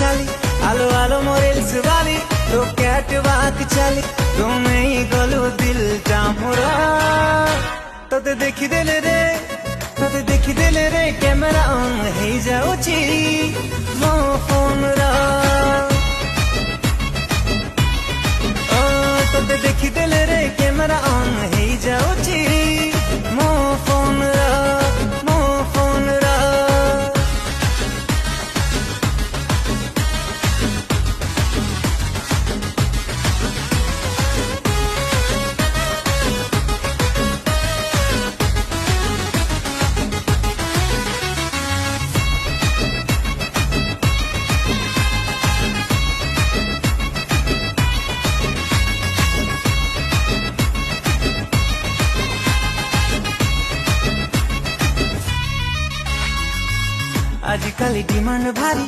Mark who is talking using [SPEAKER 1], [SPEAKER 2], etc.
[SPEAKER 1] छाली आलो आलो मोरेल्स वाली तो कैट वाक छाली तुम्हें ही गलू दिल जामुरा तोते देखी दिले रे कैमरा ऑन है जाऊची मो फोन रा ओ तोते देखी दिले रे कैमरा ऑन है जाऊची मो फोन रा आजकल डिमांड भारी